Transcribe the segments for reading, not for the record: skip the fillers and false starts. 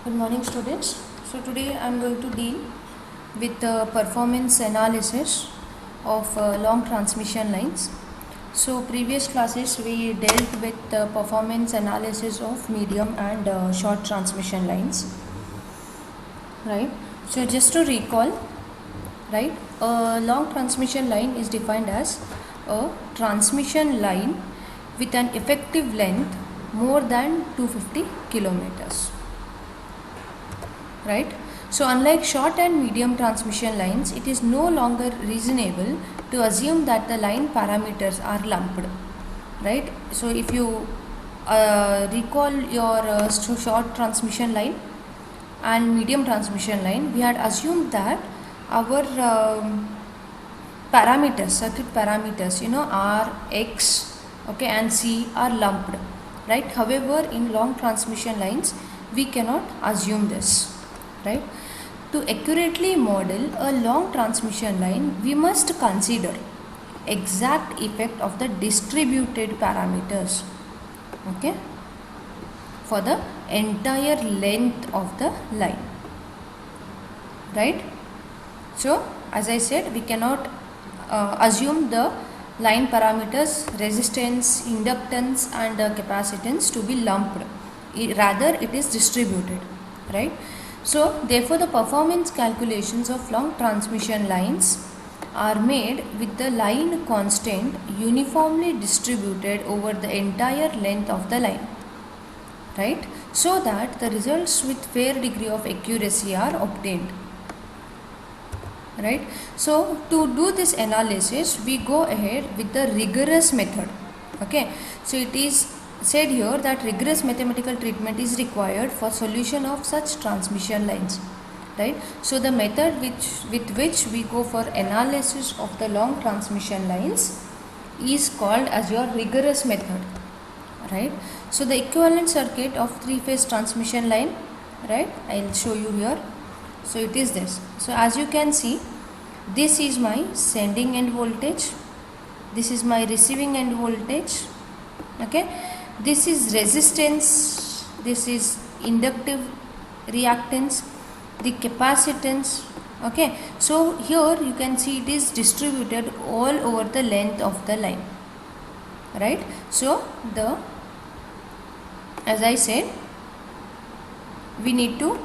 Good morning, students. So today I am going to deal with the performance analysis of long transmission lines. So previous classes we dealt with the performance analysis of medium and short transmission lines, right? So just to recall, right, a long transmission line is defined as a transmission line with an effective length more than 250 kilometers. Right? So unlike short and medium transmission lines, it is no longer reasonable to assume that the line parameters are lumped. Right? So if you recall your short transmission line and medium transmission line, we had assumed that our parameters, circuit parameters, R, X, okay, and C are lumped. Right? However, in long transmission lines, we cannot assume this. Right? To accurately model a long transmission line, we must consider exact effect of the distributed parameters, okay, for the entire length of the line. Right? So, as I said, we cannot assume the line parameters, resistance, inductance and capacitance to be lumped. Rather, it is distributed. Right? So, therefore, the performance calculations of long transmission lines are made with the line constant uniformly distributed over the entire length of the line, right? So that the results with fair degree of accuracy are obtained, right? So, to do this analysis, we go ahead with the rigorous method, okay? So, it is said here that rigorous mathematical treatment is required for solution of such transmission lines, right? So the method with which we go for analysis of the long transmission lines is called as your rigorous method, right? So the equivalent circuit of three-phase transmission line, right, I'll show you here. So it is this. So as you can see, this is my sending end voltage, this is my receiving end voltage, okay. This is resistance, this is inductive reactance, the capacitance, okay. So here you can see it is distributed all over the length of the line, right. So as I said, we need to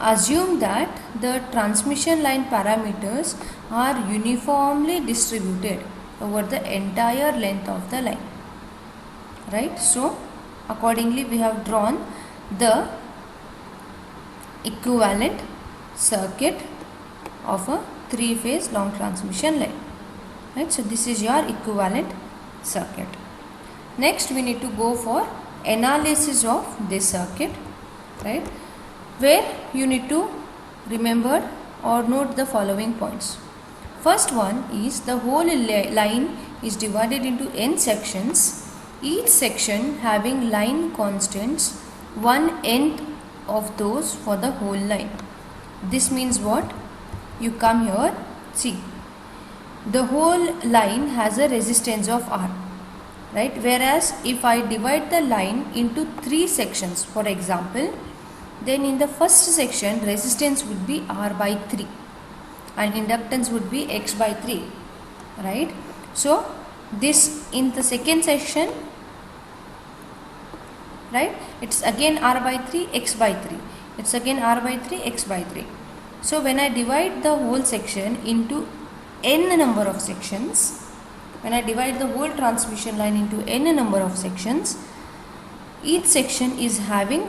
assume that the transmission line parameters are uniformly distributed over the entire length of the line. Right. So accordingly we have drawn the equivalent circuit of a three-phase long transmission line. Right. So this is your equivalent circuit. Next we need to go for analysis of this circuit, right, where you need to remember or note the following points. First one is the whole line is divided into n sections, each section having line constants 1/n of those for the whole line. This means what? You come here, see, the whole line has a resistance of R, right? Whereas if I divide the line into three sections, for example, then in the first section resistance would be R by 3 and inductance would be X by 3, right? So this in the second section, right, it's again R by 3, X by 3, it's again R by 3, X by 3. So when I divide the whole section into n number of sections, when I divide the whole transmission line into n number of sections, each section is having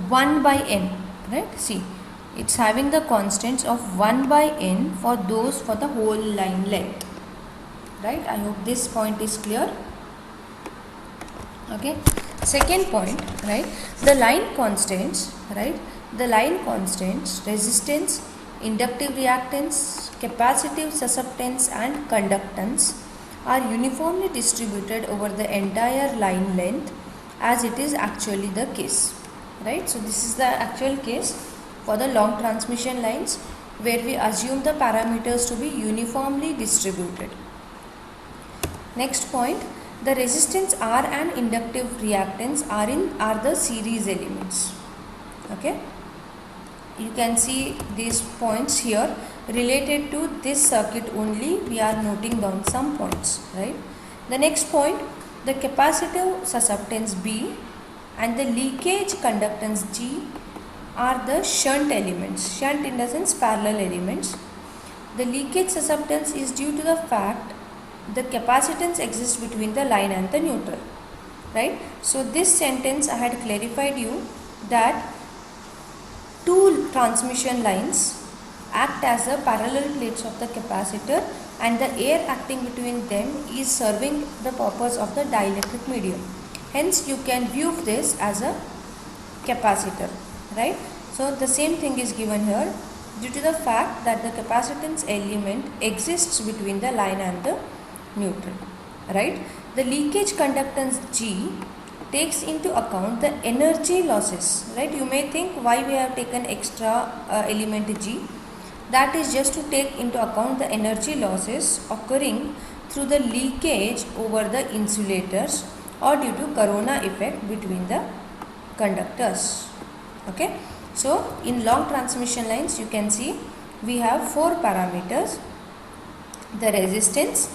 1 by n, right? See, it's having the constants of 1 by n for those for the whole line length, right? I hope this point is clear. Okay. Second point, right, the line constants, right, the line constants, resistance, inductive reactance, capacitive susceptance and conductance are uniformly distributed over the entire line length as it is actually the case, right. So this is the actual case for the long transmission lines where we assume the parameters to be uniformly distributed. Next point, the resistance R and inductive reactance are the series elements. Okay, you can see these points here related to this circuit only. We are noting down some points, right? The next point, the capacitive susceptance B and the leakage conductance G are the shunt elements. Shunt in the sense parallel elements. The leakage susceptance is due to the fact the capacitance exists between the line and the neutral, right? So this sentence I had clarified you that two transmission lines act as the parallel plates of the capacitor, and the air acting between them is serving the purpose of the dielectric medium. Hence you can view this as a capacitor, right? So the same thing is given here due to the fact that the capacitance element exists between the line and the neutral, right? The leakage conductance G takes into account the energy losses, right? You may think why we have taken extra element G. That is just to take into account the energy losses occurring through the leakage over the insulators or due to corona effect between the conductors. Okay, so in long transmission lines you can see we have four parameters: the resistance,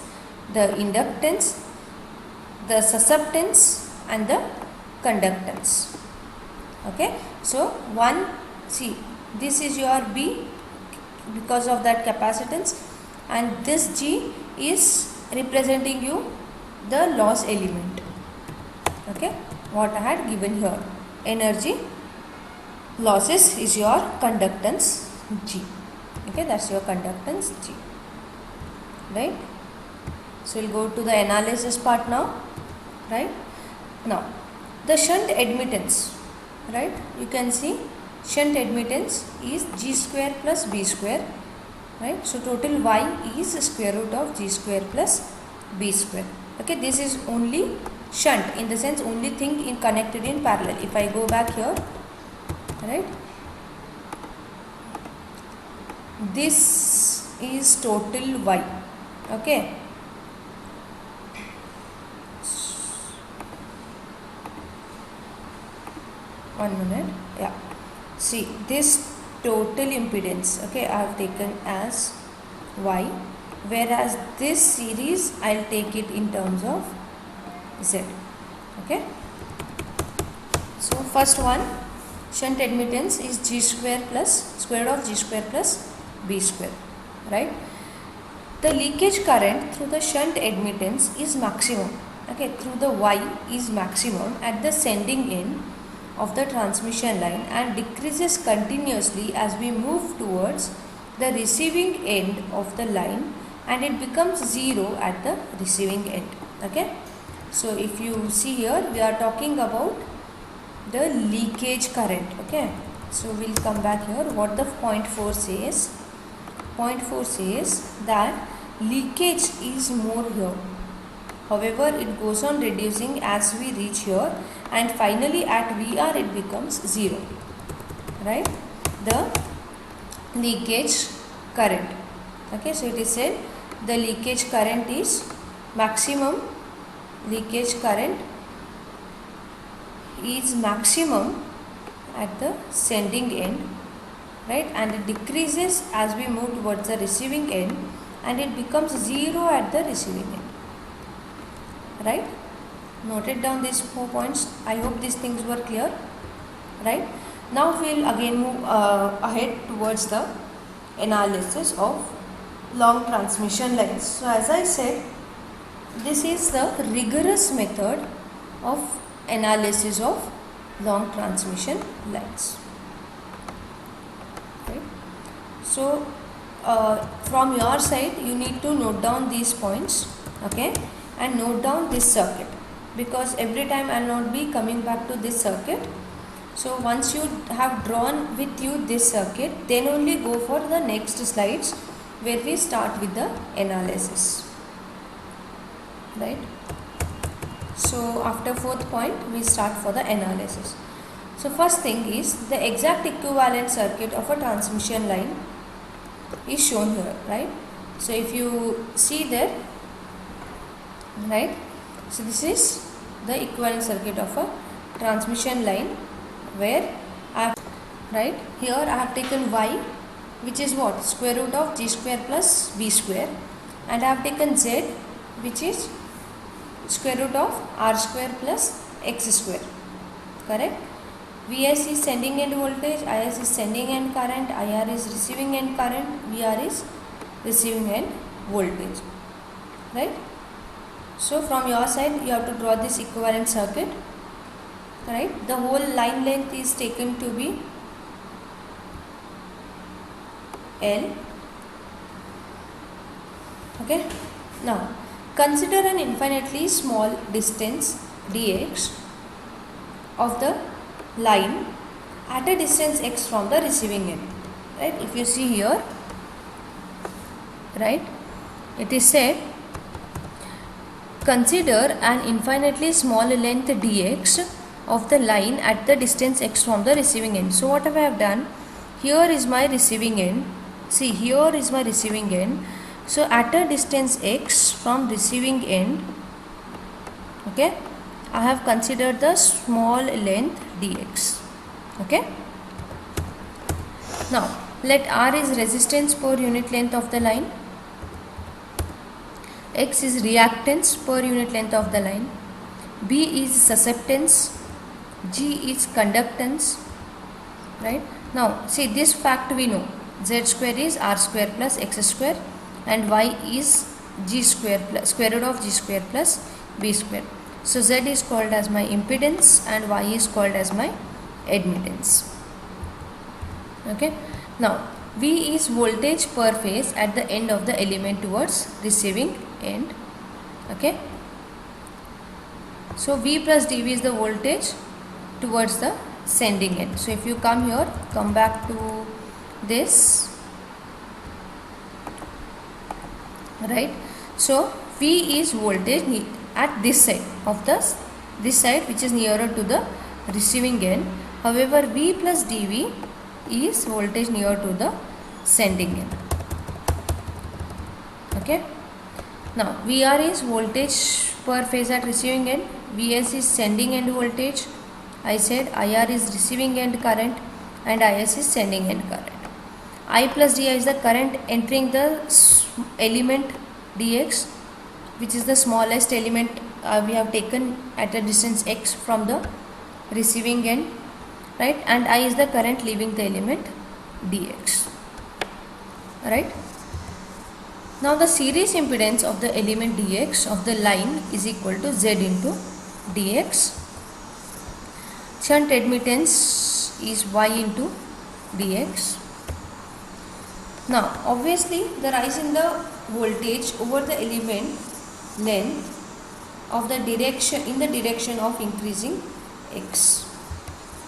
the inductance, the susceptance and the conductance. Okay, so one, see, this is your B because of that capacitance, and this G is representing you the loss element. Okay, what I had given here, energy losses is your conductance G. Okay, that's your conductance G, right? So we'll go to the analysis part now, right? Now the shunt admittance, right? You can see shunt admittance is G square plus B square, right? So total Y is square root of G square plus B square. Okay, this is only shunt, in the sense only thing in connected in parallel. If I go back here, right, this is total Y. Okay, one minute. Yeah, see, this total impedance, okay, I have taken as Y, whereas this series I'll take it in terms of Z. Okay, so first one, shunt admittance is G square plus square root of G square plus B square, right? The leakage current through the shunt admittance is maximum, okay, through the Y is maximum at the sending end of the transmission line and decreases continuously as we move towards the receiving end of the line, and it becomes zero at the receiving end. Okay, so if you see here, we are talking about the leakage current. Okay, so we'll come back here. What the point 4 says, point 4 says that leakage is more here. However, it goes on reducing as we reach here, and finally at VR it becomes zero, right? The leakage current. Okay, so it is said the leakage current is maximum, leakage current is maximum at the sending end, right, and it decreases as we move towards the receiving end, and it becomes zero at the receiving end, right? Noted down these 4 points. I hope these things were clear, right? Now we'll again move ahead towards the analysis of long transmission lines. So as I said, this is the rigorous method of analysis of long transmission lines, right? So from your side you need to note down these points, okay, and note down this circuit, because every time I will not be coming back to this circuit. So once you have drawn with you this circuit, then only go for the next slides where we start with the analysis, right? So after 4th point we start for the analysis. So first thing is the exact equivalent circuit of a transmission line is shown here, right? So if you see there, right, so this is the equivalent circuit of a transmission line where right? Here I have taken y, which is what? Square root of g square plus b square, and I have taken z, which is square root of r square plus x square, correct? Vs is sending end voltage, Is is sending end current, Ir is receiving end current, Vr is receiving end voltage, right? So from your side you have to draw this equivalent circuit, right? The whole line length is taken to be L. Okay, now consider an infinitely small distance dx of the line at a distance x from the receiving end, right? If you see here, right, it is said consider an infinitely small length dx of the line at the distance x from the receiving end. So what I have done, here is my receiving end, see here is my receiving end. So at a distance x from receiving end, okay, I have considered the small length dx, okay. Now let R is resistance per unit length of the line, X is reactance per unit length of the line, B is susceptance, G is conductance, right? Now see, this fact we know, Z square is R square plus X square and Y is G square plus square root of G square plus B square. So Z is called as my impedance and Y is called as my admittance, okay. Now V is voltage per phase at the end of the element towards receiving end, okay. So V plus dV is the voltage towards the sending end. So if you come here, come back to this, right? So V is voltage at this side of this side, which is nearer to the receiving end. However, V plus dV is voltage near to the sending end, okay. Now VR is voltage per phase at receiving end, Vs is sending end voltage, I said IR is receiving end current and Is is sending end current. I plus Di is the current entering the element dx, which is the smallest element we have taken at a distance x from the receiving end, right? And I is the current leaving the element dx, right? Now the series impedance of the element dx of the line is equal to z into dx. Shunt admittance is y into dx. Now obviously the rise in the voltage over the element length of the direction in the direction of increasing x,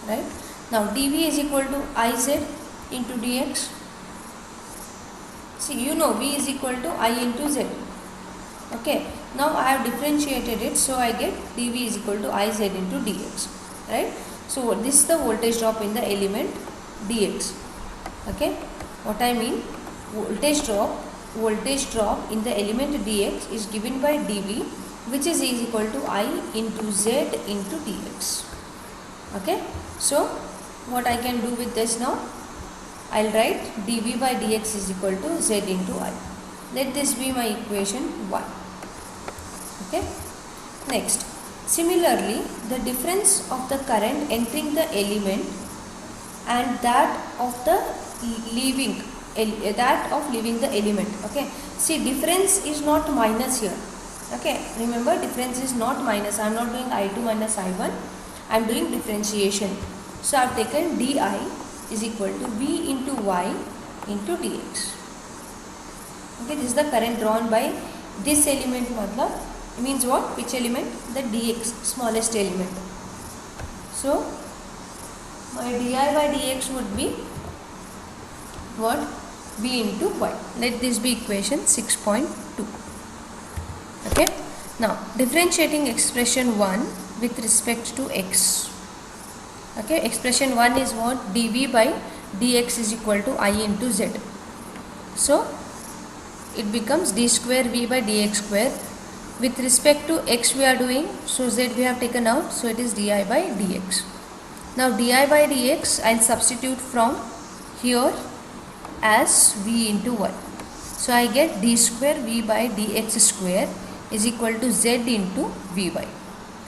right? Now dV is equal to Iz into dx. See, you know V is equal to I into Z, okay. Now I have differentiated it, so I get dV is equal to Iz into dx, right? So this is the voltage drop in the element dx, okay. What I mean, voltage drop in the element dx is given by dV, which is equal to I into Z into dx, okay. So what I can do with this now, I'll write dV by dx is equal to Z into I. Let this be my equation 1, okay. Next, similarly, the difference of the current entering the element and that of leaving the element, okay. See, difference is not minus here, okay. Remember, difference is not minus. I am not doing I2 minus I1, I am doing differentiation. So I have taken di is equal to V into Y into dx, okay. This is the current drawn by this element, matlab means what? Which element? The dx, smallest element. So my di by dx would be what? V into Y. Let this be equation 6.2, okay. Now differentiating expression 1 with respect to x, okay. Expression 1 is what? dV by dx is equal to I into Z. So it becomes d square V by dx square. With respect to x we are doing, so Z we have taken out, so it is di by dx. Now di by dx I'll substitute from here as v into 1. So I get d square v by dx square is equal to z into vy,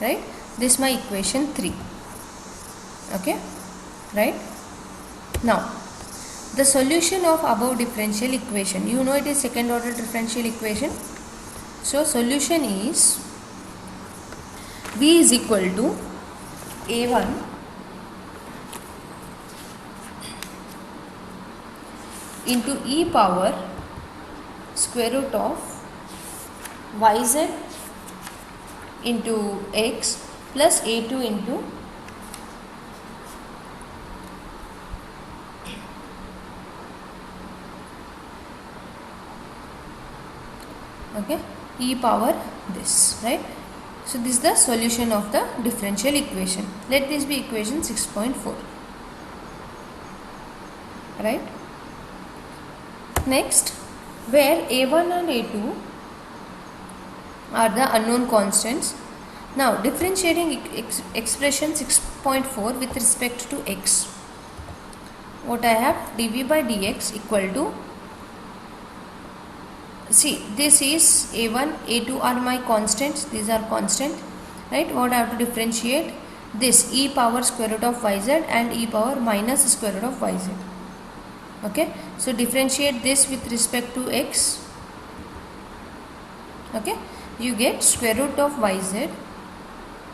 right? This is my equation 3. Okay, right? Now the solution of above differential equation, you know it is second order differential equation. So solution is v is equal to a1 into e power square root of yz into x plus a2 into e power this, right? So this is the solution of the differential equation. Let this be equation 6.4, right? Next, where a1 and a2 are the unknown constants. Now differentiating expression 6.4 with respect to x. What I have, dv by dx equal to, see, this is a1, a2 are my constants, these are constant, right? What I have to differentiate, this e power square root of yz and e power minus square root of yz. Okay, so differentiate this with respect to x. Okay, you get square root of yz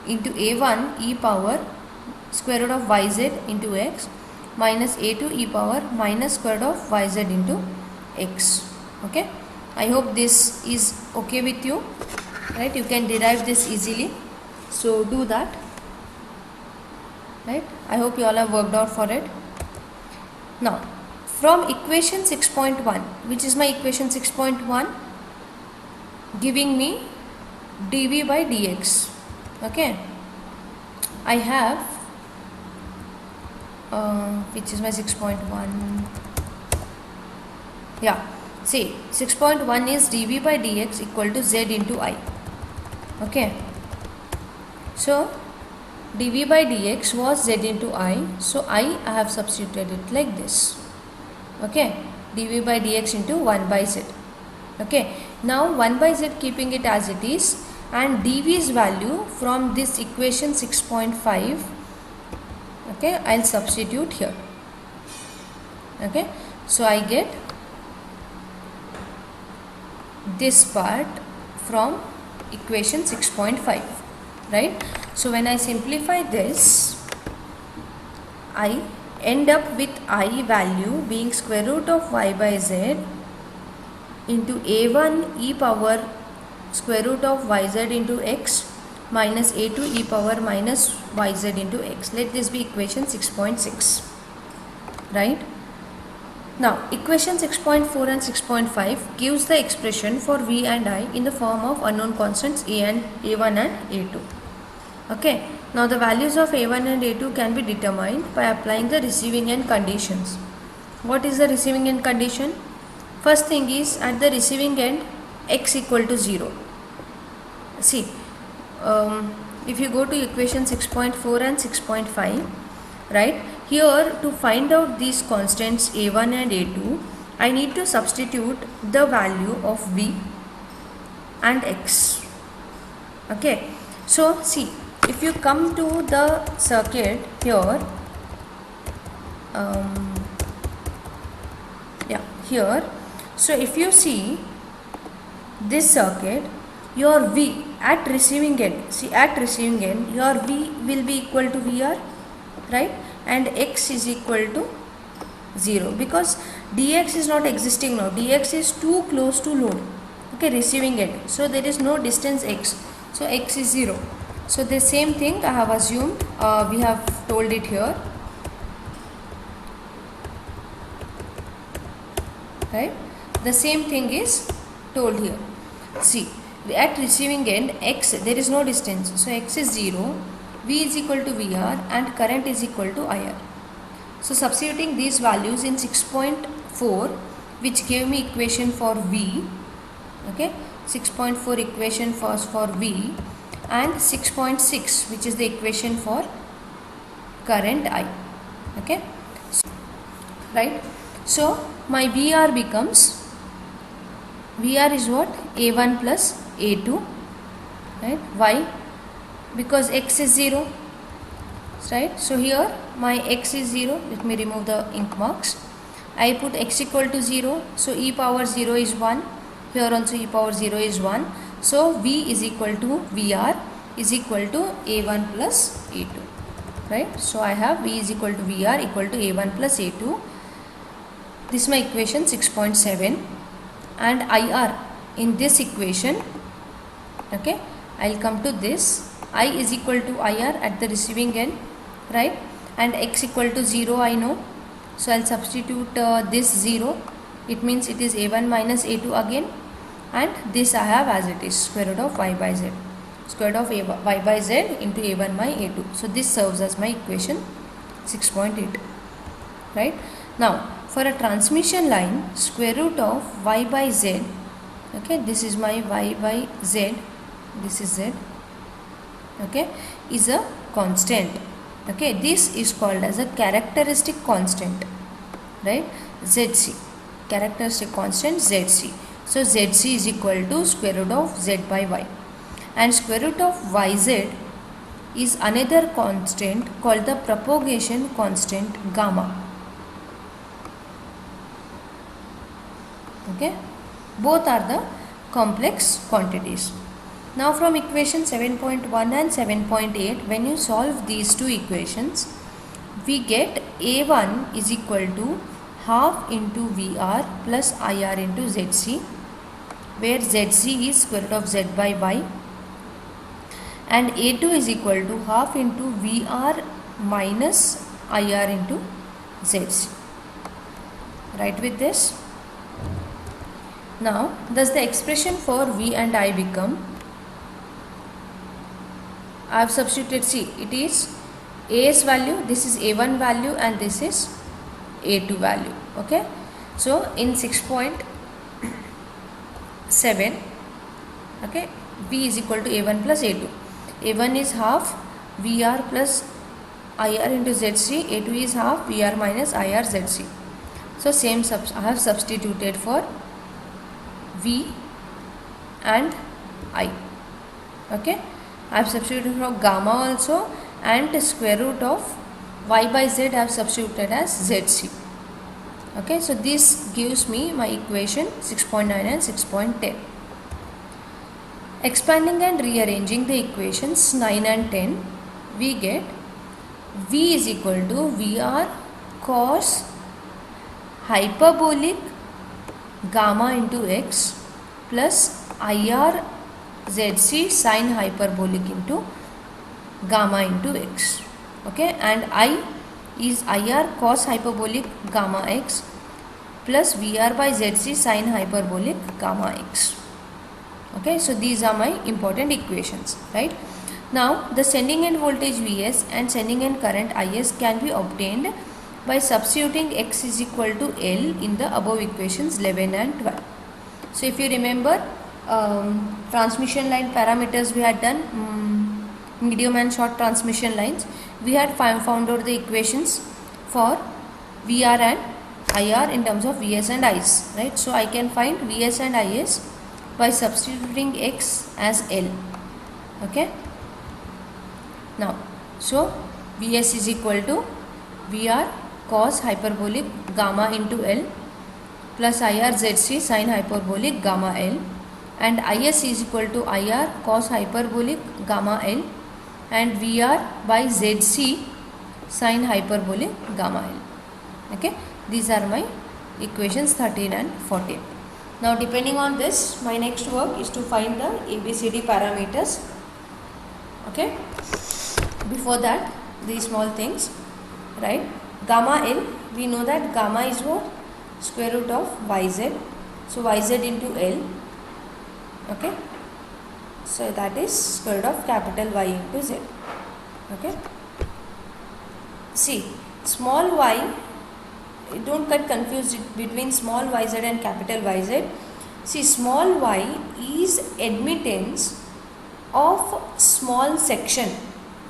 into a1 e power square root of yz into x minus a2 e power minus square root of yz into x. Okay, I hope this is okay with you, right? You can derive this easily, so do that, right? I hope you all have worked out for it. Now from equation 6.1, which is my equation 6.1, giving me dv by dx. Okay, I have which is my 6.1, yeah, see, 6.1 is dv by dx equal to z into I. Okay, so dv by dx was z into I, so I have substituted it like this. Okay, dv by dx into 1 by z. Okay, now 1 by z, keeping it as it is, and dv's value from this equation 6.5, okay, I'll substitute here. Okay, so I get this part from equation 6.5, right? So when I simplify this, I end up with I value being square root of y by z into a1 e power square root of yz into x minus a2 e power minus yz into x. Let this be equation 6.6, right? Now equation 6.4 and 6.5 gives the expression for v and I in the form of unknown constants a1 and a2. Okay, now the values of a1 and a2 can be determined by applying the receiving end conditions. What is the receiving end condition? First thing is, at the receiving end x equal to 0. See, if you go to equation 6.4 and 6.5, right, here to find out these constants a1 and a2, I need to substitute the value of v and x. Okay, so see, if you come to the circuit here, yeah, here, so if you see this circuit, your v at receiving end, see, at receiving end your v will be equal to vr, right, and x is equal to 0 because dx is not existing now, dx is too close to load, okay, receiving end, so there is no distance x, so x is 0. So the same thing I have assumed, we have told it here, right? The same thing is told here. See, at receiving end x, there is no distance, so x is 0, v is equal to vr and current is equal to ir. So substituting these values in 6.4, which gave me equation for v, okay, 6.4 equation for v, and 6.6 which is the equation for current I. Okay, right? So my VR becomes, VR is what? A1 plus A2, right? Why? Because x is 0, right? So here my x is 0. Let me remove the ink marks. I put x equal to 0. So e power 0 is 1. Here also e power 0 is 1. So V is equal to VR is equal to A1 plus A2, right? So I have V is equal to VR equal to A1 plus A2. This is my equation 6.7, and IR in this equation, okay, I'll come to this. I is equal to IR at the receiving end, right? And x equal to 0 I know. So I'll substitute this 0. It means it is A1 minus A2 again. And this I have as it is, square root of y by z. Square root of y by z into A1 by A2. So this serves as my equation 6.8. Right? Now, for a transmission line, square root of y by z, okay, this is my y by z, this is z, okay, is a constant. Okay, this is called as a characteristic constant, right? ZC, characteristic constant ZC. So ZC is equal to square root of z by y, and square root of yz is another constant called the propagation constant gamma. Okay, both are the complex quantities. Now from equation 7.1 and 7.8, when you solve these two equations, we get A1 is equal to half into VR plus IR into ZC, where ZC is square root of z by y, and A2 is equal to half into VR minus IR into ZC. Right with this? Now, thus the expression for V and I become, I have substituted, see, it is A's value, this is A1 value, and this is A2 value. Okay, so in 6.7, okay, V is equal to A1 plus A2. A1 is half VR plus IR into ZC, A2 is half VR minus IR ZC. So same I have substituted for V and I. Okay, I have substituted for gamma also, and square root of y by z I have substituted as ZC. Okay, so this gives me my equation 6.9 and 6.10. Expanding and rearranging the equations 9 and 10, we get V is equal to VR cos hyperbolic gamma into x plus IR ZC sin hyperbolic into gamma into x. Okay, and I is IR cos hyperbolic gamma x plus VR by ZC sin hyperbolic gamma x. Okay, so these are my important equations, right? Now the sending end voltage Vs and sending end current Is can be obtained by substituting x is equal to L in the above equations 11 and 12. So if you remember, transmission line parameters we had done, medium and short transmission lines, we had found out the equations for VR and IR in terms of Vs and Is, right? So I can find Vs and Is by substituting x as L. Okay, now so Vs is equal to VR cos hyperbolic gamma into L plus IR ZC sin hyperbolic gamma L, and Is is equal to IR cos hyperbolic gamma L and VR by ZC sin hyperbolic gamma L. Okay, these are my equations 13 and 14. Now depending on this, my next work is to find the ABCD parameters. Okay, before that, these small things, right? Gamma L, we know that gamma is what? Square root of yz. So yz into L. Okay, so that is square root of capital Y into Z. Okay, see, small y, don't get confused between small yz and capital YZ. See, small y is admittance of small section.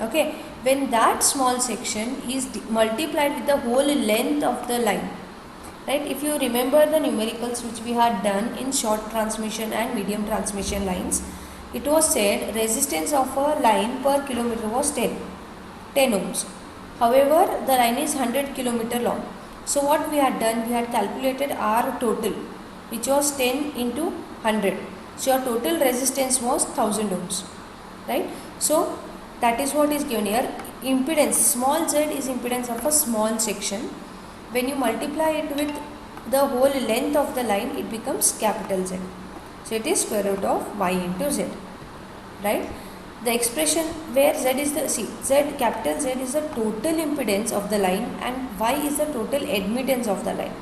Okay, when that small section is multiplied with the whole length of the line, right? If you remember the numericals which we had done in short transmission and medium transmission lines, it was said resistance of a line per kilometer was 10 ohms. However, the line is 100 kilometer long. So what we had done, we had calculated R total, which was 10 into 100. So your total resistance was 1000 ohms, right? So that is what is given here. Impedance, small z is impedance of a small section. When you multiply it with the whole length of the line, it becomes capital Z. So it is square root of y into z, right? The expression where z is the, see, z, capital Z is the total impedance of the line and y is the total admittance of the line.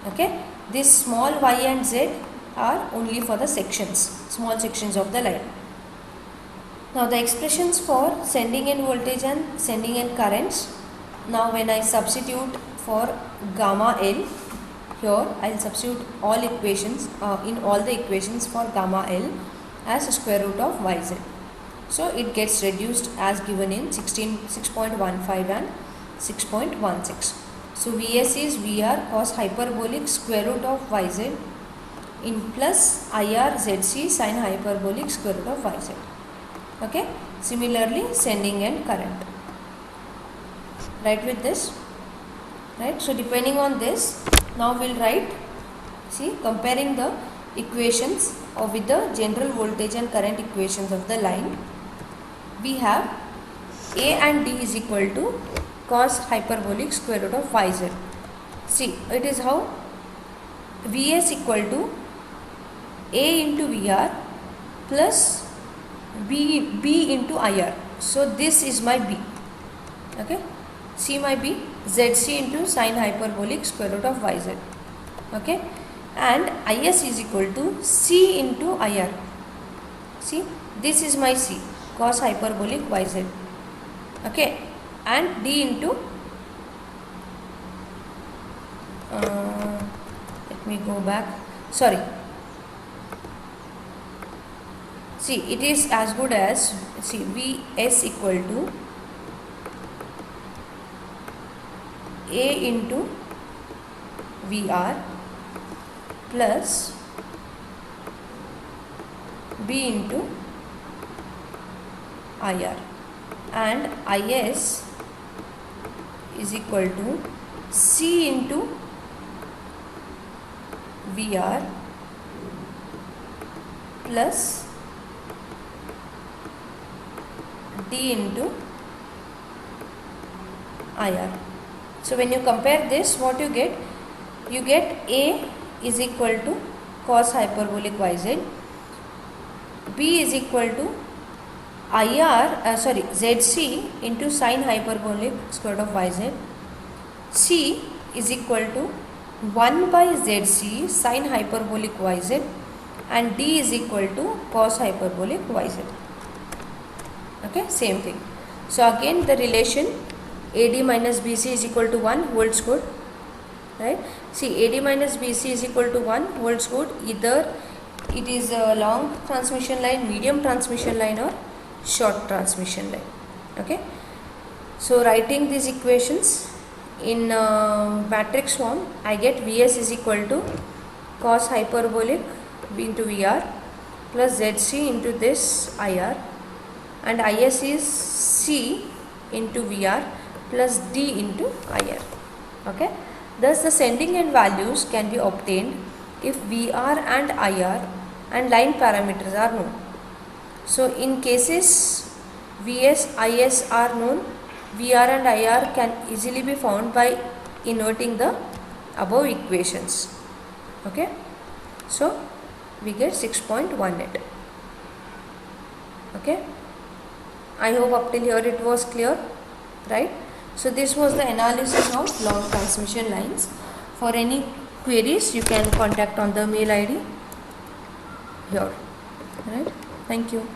Okay, this small y and z are only for the sections, small sections of the line. Now the expressions for sending end voltage and sending end currents. Now when I substitute for gamma L, here I will substitute all equations in all the equations for gamma L as square root of yz. So it gets reduced as given in 6.15 and 6.16. So Vs is Vr cos hyperbolic square root of yz in plus IR Zc sin hyperbolic square root of yz. Okay. Similarly, sending end current. Write with this, right? So depending on this, now we'll write, see, comparing the equations or with the general voltage and current equations of the line, we have A and D is equal to cos hyperbolic square root of yz. See, it is how Vs equal to A into Vr plus B into IR. So this is my B. Okay. C my B, Zc into sin hyperbolic square root of yz. Okay. And Is is equal to C into IR. See, this is my C, cos hyperbolic yz. Okay. And D into, let me go back, sorry. See, it is as good as, see, Vs equal to A into Vr plus B into IR, and Is is equal to C into Vr plus D into IR. So when you compare this, what you get? You get A is equal to cos hyperbolic yz, B is equal to Zc into sin hyperbolic square root of yz, C is equal to 1 by Zc sin hyperbolic yz, and D is equal to cos hyperbolic yz. Okay, same thing. So again the relation AD minus BC is equal to 1 holds good, right? See, AD minus BC is equal to 1 holds good, either it is a long transmission line, medium transmission line, or short transmission line. Okay, so writing these equations in matrix form, I get Vs is equal to cos hyperbolic B into Vr plus Zc into this IR, and Is is C into Vr plus D into IR. Okay, thus the sending end values can be obtained if Vr and IR and line parameters are known. So in cases Vs, Is are known, Vr and IR can easily be found by inverting the above equations. Okay, so we get 6.18. Okay, I hope up till here it was clear, right? So this was the analysis of long transmission lines. For any queries, you can contact on the mail ID here, right? Thank you.